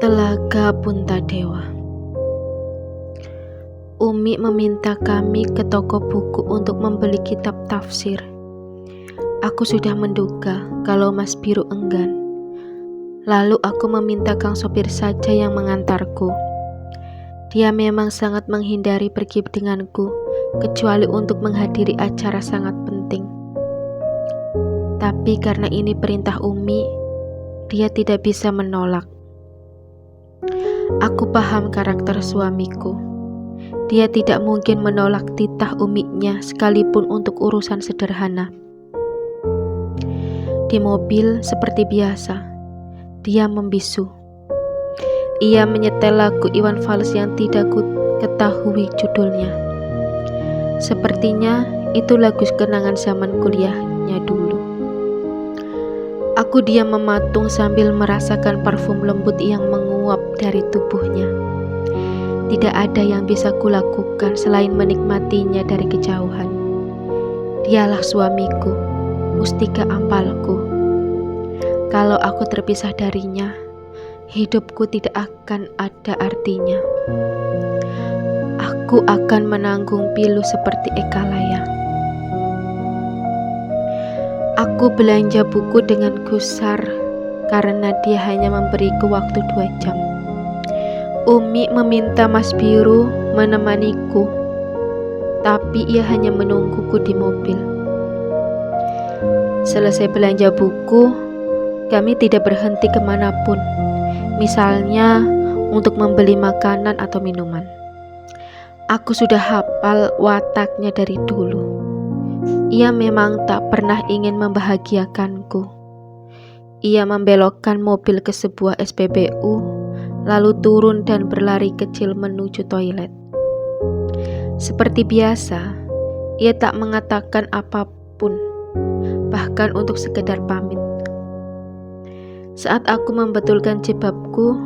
Telaga Puntadewa. Umi meminta kami ke toko buku untuk membeli kitab tafsir. Aku sudah menduga kalau Mas Biru enggan. Lalu aku meminta Kang sopir saja yang mengantarku. Dia memang sangat menghindari pergi denganku, kecuali untuk menghadiri acara sangat penting. Tapi karena ini perintah Umi, dia tidak bisa menolak. Aku paham karakter suamiku. Dia tidak mungkin menolak titah Uminya sekalipun untuk urusan sederhana. Di mobil seperti biasa, dia membisu. Ia menyetel lagu Iwan Fals yang tidak ku ketahui judulnya. Sepertinya itu lagu kenangan zaman kuliahnya dulu. Aku diam mematung sambil merasakan parfum lembut yang menguap dari tubuhnya. Tidak ada yang bisa kulakukan selain menikmatinya dari kejauhan. Dialah suamiku, mustika ampalku. Kalau aku terpisah darinya, hidupku tidak akan ada artinya. Aku akan menanggung pilu seperti Ekalaya. Aku belanja buku dengan gusar karena dia hanya memberiku waktu 2 jam. Umi meminta Mas Biru menemaniku, tapi ia hanya menungguku di mobil. Selesai belanja buku, kami tidak berhenti kemanapun, misalnya untuk membeli makanan atau minuman. Aku sudah hafal wataknya dari dulu. Ia memang tak pernah ingin membahagiakanku. Ia membelokkan mobil ke sebuah SPBU, lalu turun dan berlari kecil menuju toilet. Seperti biasa, ia tak mengatakan apapun, bahkan untuk sekedar pamit. Saat aku membetulkan jilbabku,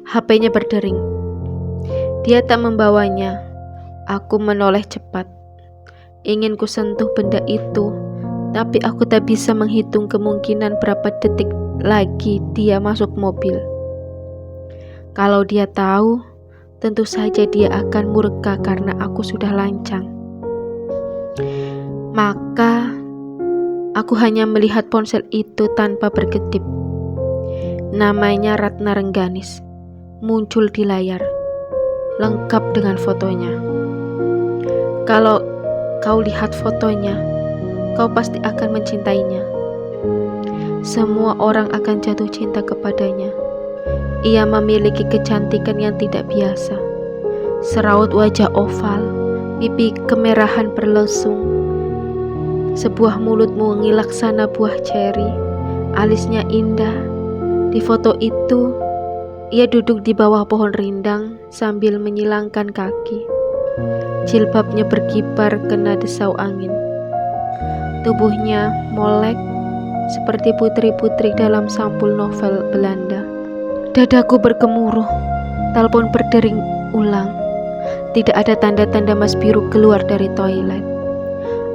HP-nya berdering. Dia tak membawanya. Aku menoleh cepat. Ingin ku sentuh benda itu, tapi aku tak bisa menghitung kemungkinan berapa detik lagi dia masuk mobil. Kalau dia tahu, tentu saja dia akan murka karena aku sudah lancang. Maka, aku hanya melihat ponsel itu tanpa berkedip. Namanya Ratna Rengganis muncul di layar, lengkap dengan fotonya. Kalau kau lihat fotonya, kau pasti akan mencintainya. Semua orang akan jatuh cinta kepadanya. Ia memiliki kecantikan yang tidak biasa. Seraut wajah oval, pipi kemerahan berlesung, sebuah mulut mungi laksana buah ceri, alisnya indah. Di foto itu, ia duduk di bawah pohon rindang sambil menyilangkan kaki. Jilbabnya berkibar kena desau angin. Tubuhnya molek seperti putri-putri dalam sampul novel Belanda. Dadaku bergemuruh, telepon berdering ulang. Tidak ada tanda-tanda Mas Biru keluar dari toilet.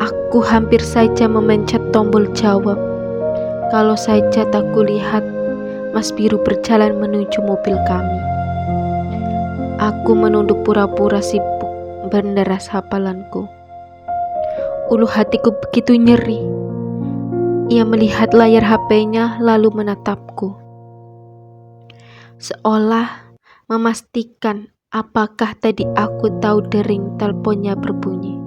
Aku hampir saja memencet tombol jawab. Kalau saja tak kulihat Mas Biru berjalan menuju mobil kami. Aku menunduk pura-pura sibuk menderas hafalanku. Ulu hatiku begitu nyeri. Ia melihat layar HP-nya lalu menatapku, seolah memastikan apakah tadi aku tahu dering teleponnya berbunyi.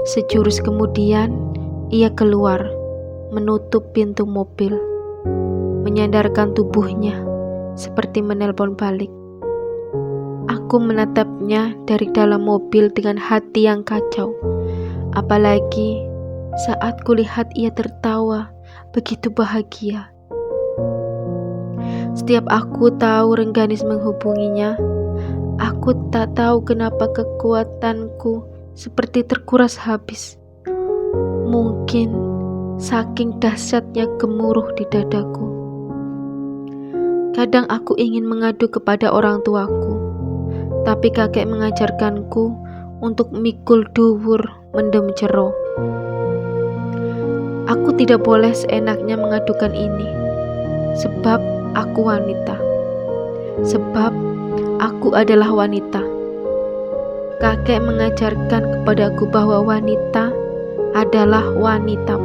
Sejurus kemudian, ia keluar, menutup pintu mobil, menyandarkan tubuhnya seperti menelpon balik. Aku menatapnya dari dalam mobil dengan hati yang kacau. Apalagi saat kulihat ia tertawa begitu bahagia. Setiap aku tahu Rengganis menghubunginya, aku tak tahu kenapa kekuatanku seperti terkuras habis. Mungkin saking dahsyatnya gemuruh di dadaku. Kadang aku ingin mengadu kepada orang tuaku, tapi kakek mengajarkanku untuk mikul dhuwur mendem jero. Aku tidak boleh seenaknya mengadukan ini. Sebab aku wanita. Sebab aku adalah wanita. Kakek mengajarkan kepadaku bahwa wanita adalah wanita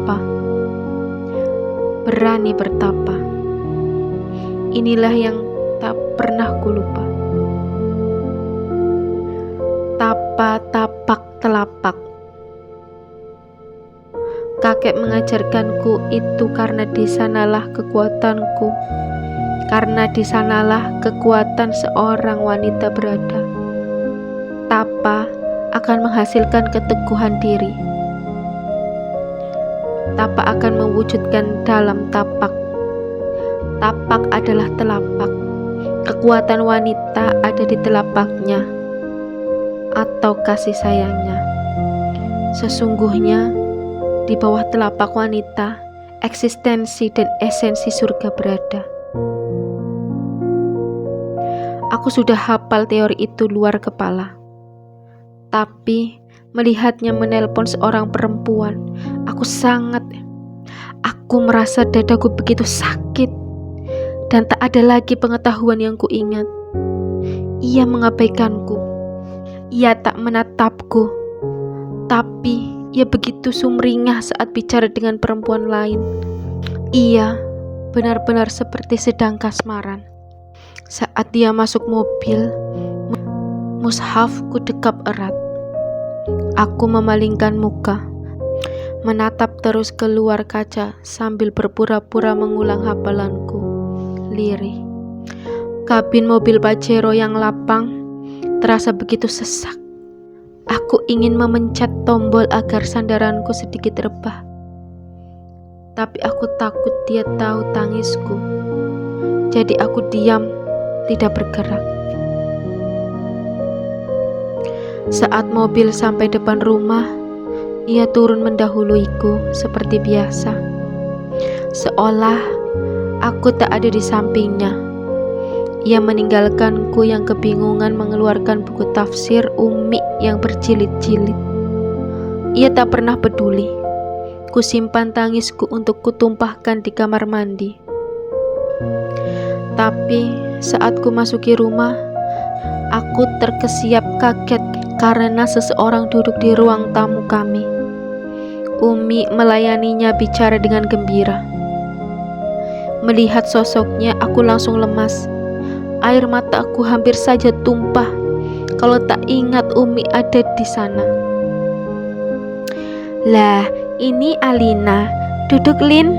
berani bertapa. Inilah yang tak pernah kulupa. Tapa, tapak, telapak. Kakek mengajarkanku itu karena di sanalah kekuatanku, karena di sanalah kekuatan seorang wanita berada. Tapa akan menghasilkan keteguhan diri. Tapa akan mewujudkan dalam tapak. Tapak adalah telapak. Kekuatan wanita ada di telapaknya atau kasih sayangnya. Sesungguhnya di bawah telapak wanita, eksistensi dan esensi surga berada. Aku sudah hafal teori itu luar kepala. Tapi melihatnya menelpon seorang perempuan, aku merasa dadaku begitu sakit dan tak ada lagi pengetahuan yang kuingat. Ia mengabaikanku. Ia tak menatapku. Tapi ia begitu sumringah saat bicara dengan perempuan lain. Ia benar-benar seperti sedang kasmaran. Saat dia masuk mobil, mushafku dekap erat. Aku memalingkan muka, menatap terus keluar kaca sambil berpura-pura mengulang hafalanku. Lirih. Kabin mobil Pajero yang lapang terasa begitu sesak. Aku ingin memencet tombol agar sandaranku sedikit rebah. Tapi aku takut dia tahu tangisku. Jadi aku diam, tidak bergerak. Saat mobil sampai depan rumah, ia turun mendahuluiku seperti biasa. Seolah aku tak ada di sampingnya. Ia meninggalkanku yang kebingungan mengeluarkan buku tafsir Umi yang berjilid-jilid. Ia tak pernah peduli. Kusimpan tangisku untuk kutumpahkan di kamar mandi. Tapi saat ku masuki rumah, aku terkesiap kaget karena seseorang duduk di ruang tamu kami. Umi melayaninya bicara dengan gembira. Melihat sosoknya, aku langsung lemas. Air mataku hampir saja tumpah kalau tak ingat Umi ada di sana. Lah, ini Alina. Duduk, Lin.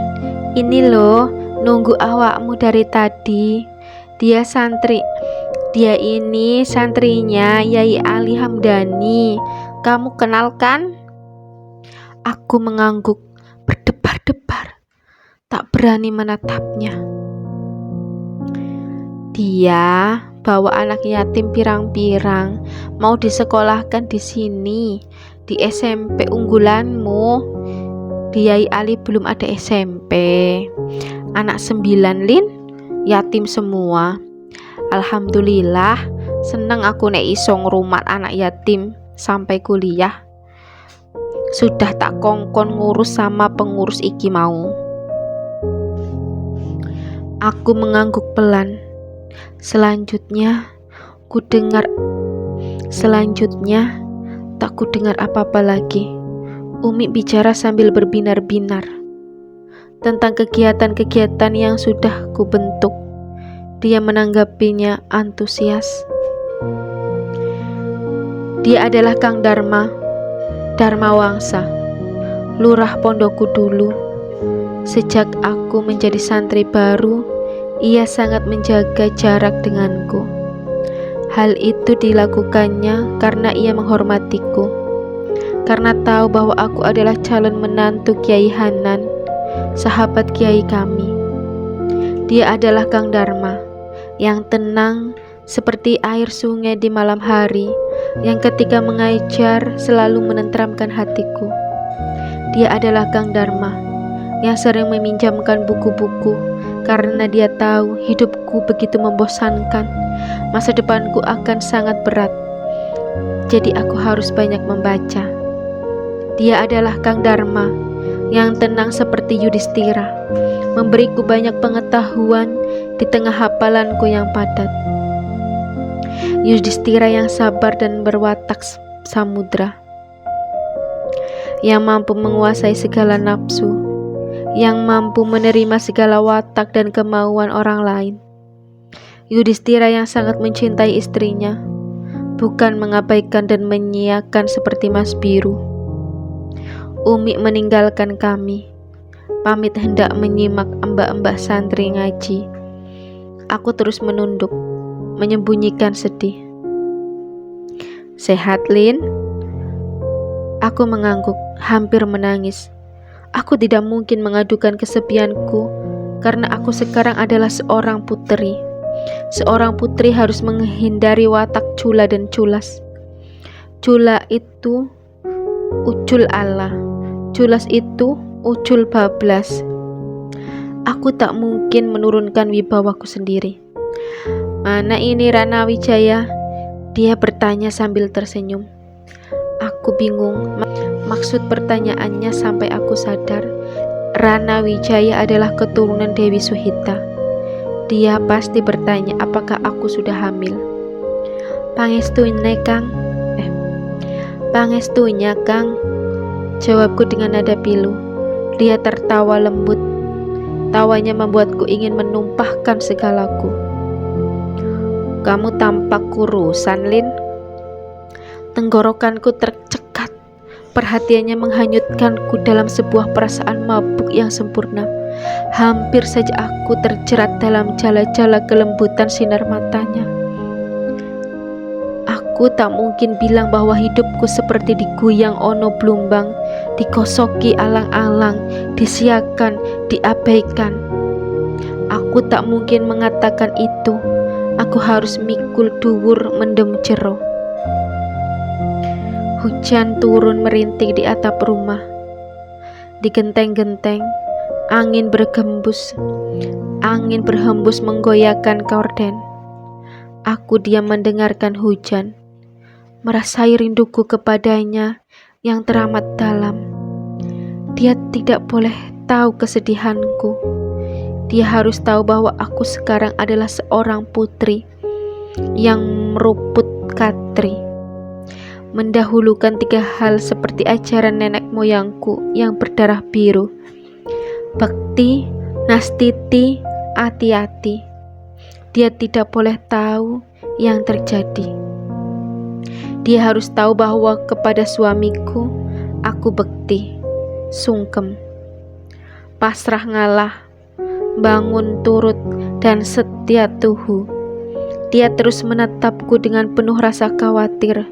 Ini loh, nunggu awakmu dari tadi. Dia santri. Dia ini santrinya Yai Ali Hamdani. Kamu kenal kan? Aku mengangguk, berdebar-debar, tak berani menatapnya. Dia bawa anak yatim pirang-pirang, mau disekolahkan di sini, di SMP unggulanmu. Di Yai Ali belum ada SMP. Anak 9, Lin, yatim semua. Alhamdulillah, seneng aku nek iso ngrumat anak yatim sampai kuliah. Sudah tak kongkon ngurus sama pengurus iki mau. Aku mengangguk pelan. Selanjutnya tak ku dengar apa-apa lagi. Umi bicara sambil berbinar-binar tentang kegiatan-kegiatan yang sudah ku bentuk. Dia menanggapinya antusias. Dia adalah Kang Dharma Wangsa, lurah pondokku dulu. Sejak aku menjadi santri baru, ia sangat menjaga jarak denganku. Hal itu dilakukannya karena ia menghormatiku, karena tahu bahwa aku adalah calon menantu Kiai Hanan, sahabat Kiai kami. Dia adalah Kang Dharma yang tenang seperti air sungai di malam hari, yang ketika mengajar selalu menenteramkan hatiku. Dia adalah Kang Dharma yang sering meminjamkan buku-buku karena dia tahu hidupku begitu membosankan, masa depanku akan sangat berat. Jadi aku harus banyak membaca. Dia adalah Kang Dharma yang tenang seperti Yudhistira, memberiku banyak pengetahuan di tengah hafalanku yang padat. Yudhistira yang sabar dan berwatak samudra, yang mampu menguasai segala nafsu, yang mampu menerima segala watak dan kemauan orang lain. Yudhistira yang sangat mencintai istrinya, bukan mengabaikan dan menyiakan seperti Mas Biru. Umi meninggalkan kami, pamit hendak menyimak mbak-mbak santri ngaji. Aku terus menunduk, menyembunyikan sedih. Sehat, Lin? Aku mengangguk, hampir menangis. Aku tidak mungkin mengadukan kesepianku, karena aku sekarang adalah seorang putri. Seorang putri harus menghindari watak cula dan culas. Cula itu ucul Allah, culas itu ucul bablas. Aku tak mungkin menurunkan wibawaku sendiri. Mana ini Rana Wijaya? Dia bertanya sambil tersenyum. Aku bingung maksud pertanyaannya sampai aku sadar Rana Wijaya adalah keturunan Dewi Suhita. Dia pasti bertanya apakah aku sudah hamil. Pangestunya Kang, jawabku dengan nada pilu. Dia tertawa lembut. Tawanya membuatku ingin menumpahkan segalaku. Kamu tampak kurusan, Lin. Tenggorokanku tercekat. Perhatiannya menghanyutkanku dalam sebuah perasaan mabuk yang sempurna. Hampir saja aku terjerat dalam jala-jala kelembutan sinar matanya. Aku tak mungkin bilang bahwa hidupku seperti diguyang ono blumbang, dikosoki alang-alang, disiakan, diabaikan. Aku tak mungkin mengatakan itu. Aku harus mikul dhuwur mendem jero. Hujan turun merintih di atap rumah. Di genteng-genteng, angin berhembus menggoyahkan korden. Aku diam mendengarkan hujan, merasai rinduku kepadanya yang teramat dalam. Dia tidak boleh tahu kesedihanku. Dia harus tahu bahwa aku sekarang adalah seorang putri yang meruput katri, mendahulukan 3 hal seperti ajaran nenek moyangku yang berdarah biru: Bakti, Nastiti, Ati-ati. Dia tidak boleh tahu yang terjadi. Dia harus tahu bahwa kepada suamiku aku bekti, sungkem, pasrah ngalah, bangun turut, dan setia tuhu. Dia terus menatapku dengan penuh rasa khawatir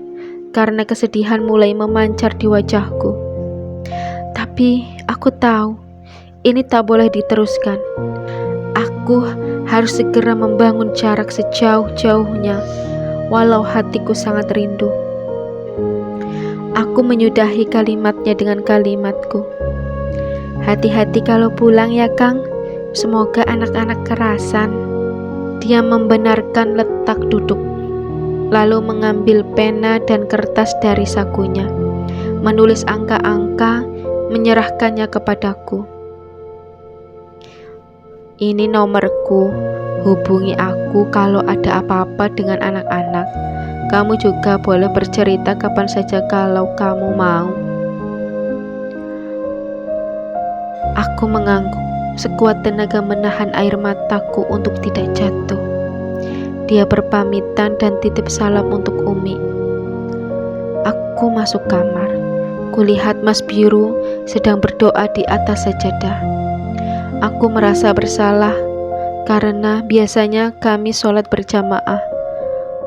karena kesedihan mulai memancar di wajahku. Tapi aku tahu ini tak boleh diteruskan. Aku harus segera membangun jarak sejauh-jauhnya, walau hatiku sangat rindu. Aku menyudahi kalimatnya dengan kalimatku. Hati-hati kalau pulang ya Kang, semoga anak-anak kerasan. Dia membenarkan letak duduk, lalu mengambil pena dan kertas dari sakunya, menulis angka-angka, menyerahkannya kepadaku. Ini nomorku, hubungi aku kalau ada apa-apa dengan anak-anak. Kamu juga boleh bercerita kapan saja kalau kamu mau. Aku mengangguk, sekuat tenaga menahan air mataku untuk tidak jatuh. Dia berpamitan dan titip salam untuk Umi. Aku masuk kamar. Kulihat Mas Biru sedang berdoa di atas sajadah. Aku merasa bersalah karena biasanya kami sholat berjamaah,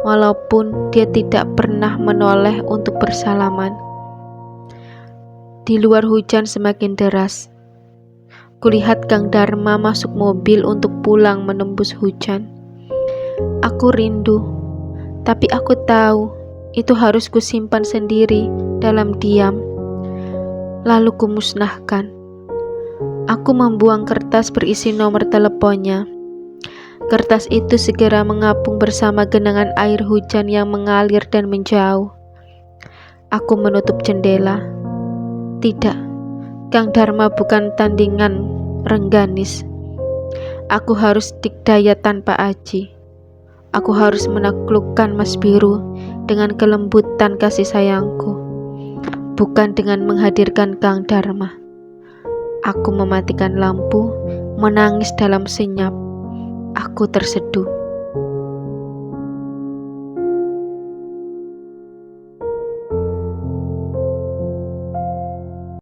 walaupun dia tidak pernah menoleh untuk bersalaman. Di luar hujan semakin deras. Kulihat Kang Dharma masuk mobil untuk pulang menembus hujan. Aku rindu, tapi aku tahu itu harus kusimpan sendiri dalam diam, lalu kumusnahkan. Aku membuang kertas berisi nomor teleponnya. Kertas itu segera mengapung bersama genangan air hujan yang mengalir dan menjauh. Aku menutup jendela. Tidak, Kang Dharma bukan tandingan Rengganis. Aku harus dikdaya tanpa aji. Aku harus menaklukkan Mas Biru dengan kelembutan kasih sayangku, bukan dengan menghadirkan Kang Dharma. Aku mematikan lampu, menangis dalam senyap. Aku terseduh.